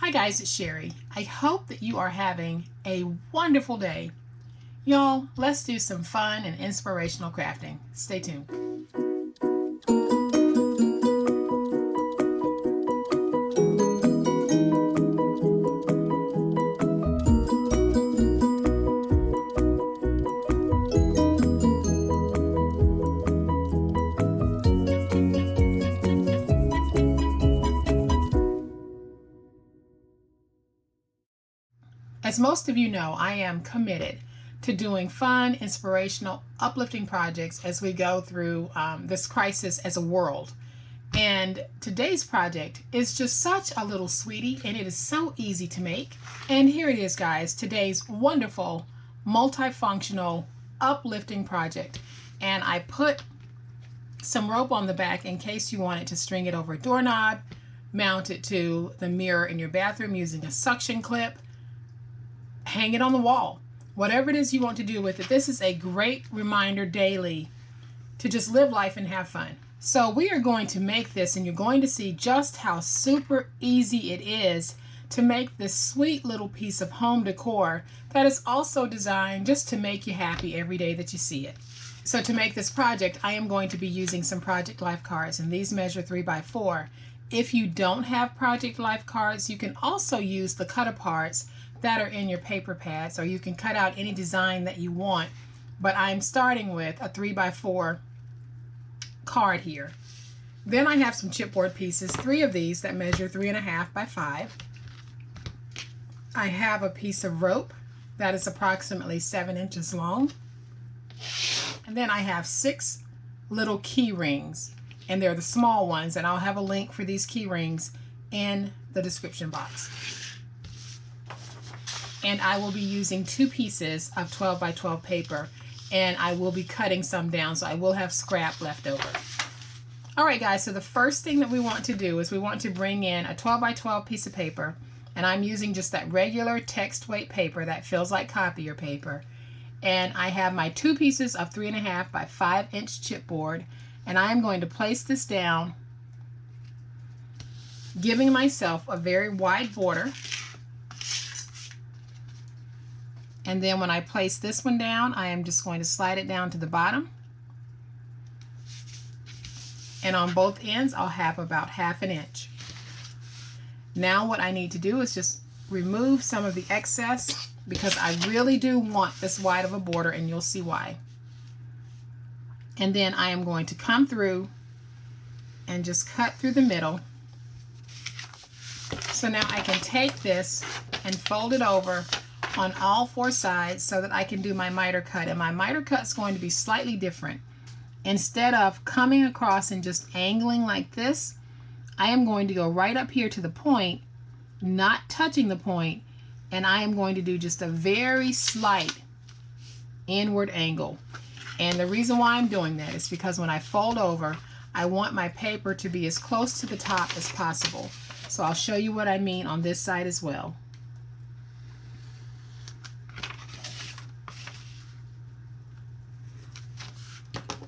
Hi guys, it's Sherry. I hope that you are having a wonderful day. Y'all, let's do some fun and inspirational crafting. Stay tuned. As most of you know, I am committed to doing fun, inspirational, uplifting projects as we go through this crisis as a world. And today's project is just such a little sweetie, and it is so easy to make. And here it is, guys, today's wonderful, multifunctional, uplifting project. And I put some rope on the back in case you wanted to string it over a doorknob, mount it to the mirror in your bathroom using a suction clip, hang it on the wall, whatever it is you want to do with it. This is a great reminder daily to just live life and have fun. So we are going to make this, and you're going to see just how super easy it is to make this sweet little piece of home decor that is also designed just to make you happy every day that you see it. So to make this project, I am going to be using some Project Life cards, and these measure 3 by 4. If you don't have Project Life cards, you can also use the cut aparts that are in your paper pads, or you can cut out any design that you want. But I'm starting with a 3 by 4 card here. Then I have some chipboard pieces, 3 of these that measure 3.5 by 5. I have a piece of rope that is approximately 7 inches long. And then I have 6 little key rings, and they're the small ones, and I'll have a link for these key rings in the description box. And I will be using 2 pieces of 12 by 12 paper, and I will be cutting some down, so I will have scrap left over. All right, guys, so the first thing that we want to do is we want to bring in a 12 by 12 piece of paper, and I'm using just that regular text weight paper that feels like copier paper. And I have my 2 pieces of 3.5 by 5 inch chipboard, and I'm going to place this down, giving myself a very wide border. And then when I place this one down, I am just going to slide it down to the bottom. And on both ends, I'll have about 1/2 inch. Now what I need to do is just remove some of the excess, because I really do want this wide of a border, and you'll see why. And then I am going to come through and just cut through the middle. So now I can take this and fold it over on all 4 sides so that I can do my miter cut. And my miter cut is going to be slightly different. Instead of coming across and just angling like this, I am going to go right up here to the point, not touching the point, and I am going to do just a very slight inward angle. And the reason why I'm doing that is because when I fold over, I want my paper to be as close to the top as possible. So I'll show you what I mean on this side as well.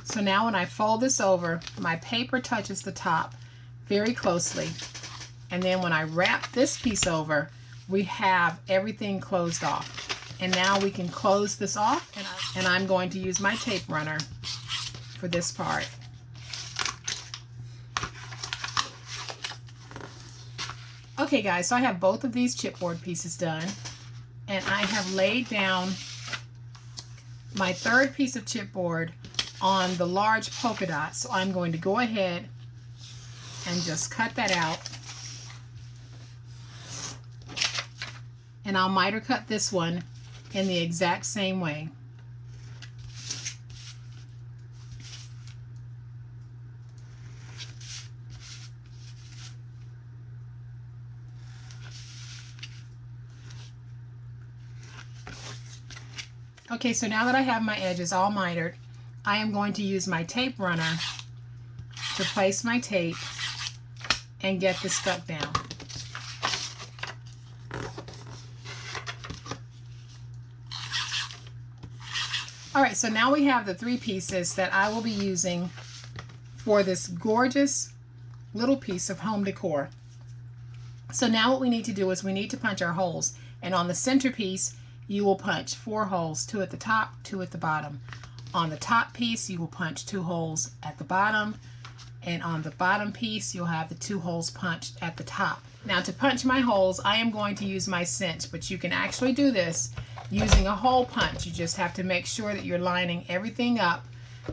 So now when I fold this over, my paper touches the top very closely. And then when I wrap this piece over, we have everything closed off. And now we can close this off, and I'm going to use my tape runner for this part. Okay guys, so I have both of these chipboard pieces done, and I have laid down my 3rd piece of chipboard on the large polka dot. So I'm going to go ahead and just cut that out. And I'll miter cut this one in the exact same way. Okay, so now that I have my edges all mitered, I am going to use my tape runner to place my tape and get this stuck down. All right, so now we have the 3 pieces that I will be using for this gorgeous little piece of home decor. So now what we need to do is we need to punch our holes. And on the centerpiece, you will punch 4 holes, 2 at the top, 2 at the bottom. On the top piece, you will punch 2 holes at the bottom. And on the bottom piece, you'll have the 2 holes punched at the top. Now to punch my holes, I am going to use my cinch, but you can actually do this using a hole punch. You just have to make sure that you're lining everything up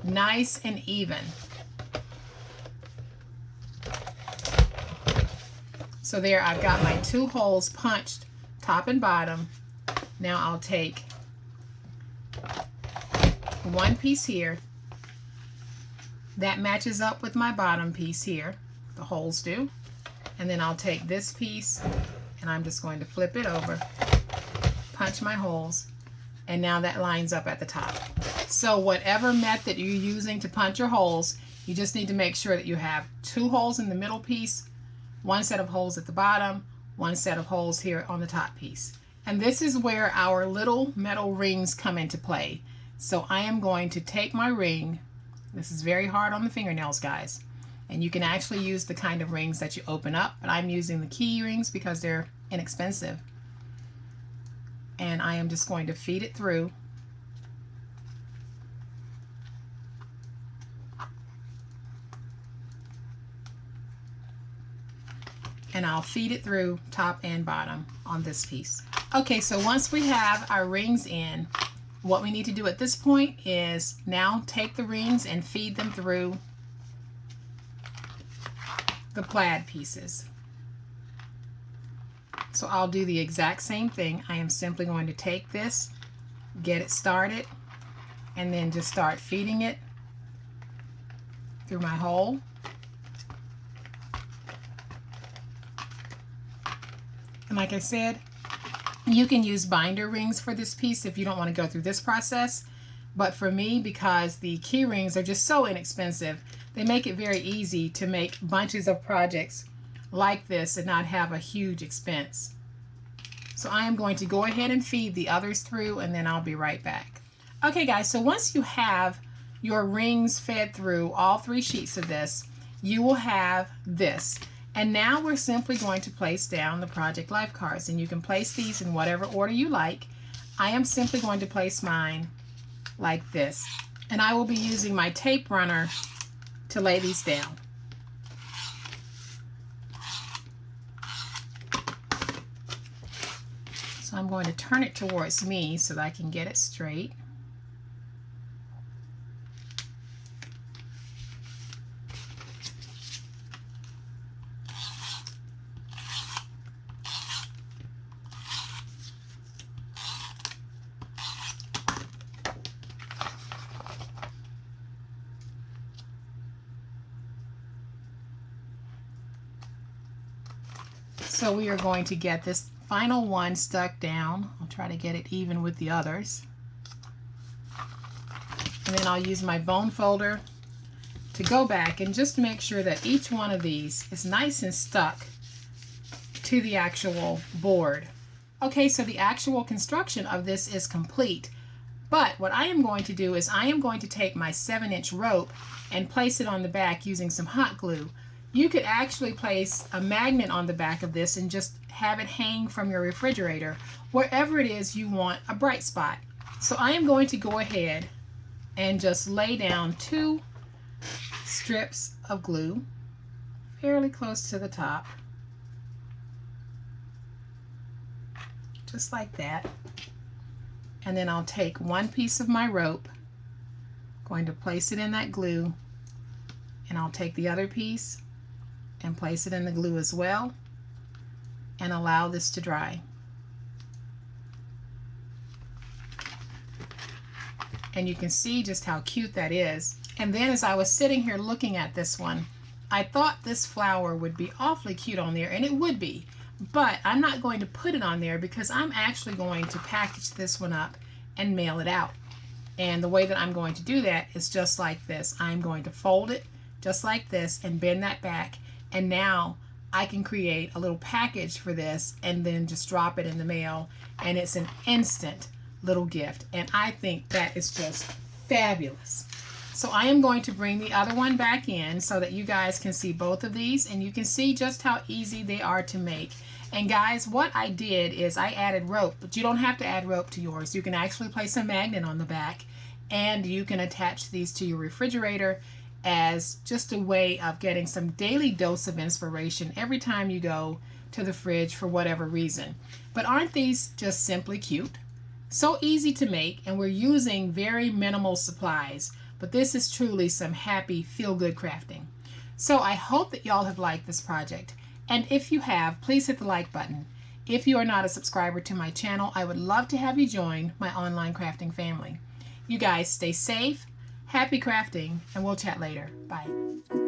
nice and even. So there, I've got my 2 holes punched, top and bottom. Now I'll take one piece here that matches up with my bottom piece here, the holes do. And then I'll take this piece and I'm just going to flip it over, punch my holes, and now that lines up at the top. So whatever method you're using to punch your holes, you just need to make sure that you have 2 holes in the middle piece, 1 set of holes at the bottom, 1 set of holes here on the top piece. And this is where our little metal rings come into play. So I am going to take my ring. This is very hard on the fingernails, guys. And you can actually use the kind of rings that you open up, but I'm using the key rings because they're inexpensive. And I am just going to feed it through. And I'll feed it through top and bottom on this piece. Okay, so once we have our rings in, what we need to do at this point is now take the rings and feed them through the plaid pieces. So I'll do the exact same thing. I am simply going to take this, get it started, and then just start feeding it through my hole. And like I said, you can use binder rings for this piece if you don't want to go through this process. But for me, because the key rings are just so inexpensive, they make it very easy to make bunches of projects like this and not have a huge expense. So I am going to go ahead and feed the others through, and then I'll be right back. Okay guys, so once you have your rings fed through all 3 sheets of this, you will have this. And now we're simply going to place down the project life cards, and you can place these in whatever order you like. I am simply going to place mine like this, and I will be using my tape runner to lay these down. So I'm going to turn it towards me so that I can get it straight. So we are going to get this final one stuck down. I'll try to get it even with the others. And then I'll use my bone folder to go back and just make sure that each one of these is nice and stuck to the actual board. Okay, so the actual construction of this is complete. But what I am going to do is I am going to take my 7-inch rope and place it on the back using some hot glue. You could actually place a magnet on the back of this and just have it hang from your refrigerator wherever it is you want a bright spot. So I am going to go ahead and just lay down 2 strips of glue fairly close to the top, just like that. And then I'll take 1 piece of my rope, going to place it in that glue, and I'll take the other piece and place it in the glue as well, and allow this to dry. And you can see just how cute that is. And then as I was sitting here looking at this one, I thought this flower would be awfully cute on there, and it would be, but I'm not going to put it on there because I'm actually going to package this one up and mail it out. And the way that I'm going to do that is just like this. I'm going to fold it just like this and bend that back. And now I can create a little package for this and then just drop it in the mail, and it's an instant little gift. And I think that is just fabulous. So I am going to bring the other one back in so that you guys can see both of these, and you can see just how easy they are to make. And guys, what I did is I added rope, but you don't have to add rope to yours. You can actually place a magnet on the back, and you can attach these to your refrigerator as just a way of getting some daily dose of inspiration every time you go to the fridge for whatever reason. But aren't these just simply cute? So easy to make, and we're using very minimal supplies. But this is truly some happy, feel-good crafting. So I hope that y'all have liked this project. And if you have, please hit the like button. If you are not a subscriber to my channel, I would love to have you join my online crafting family. You guys stay safe, happy crafting, and we'll chat later. Bye.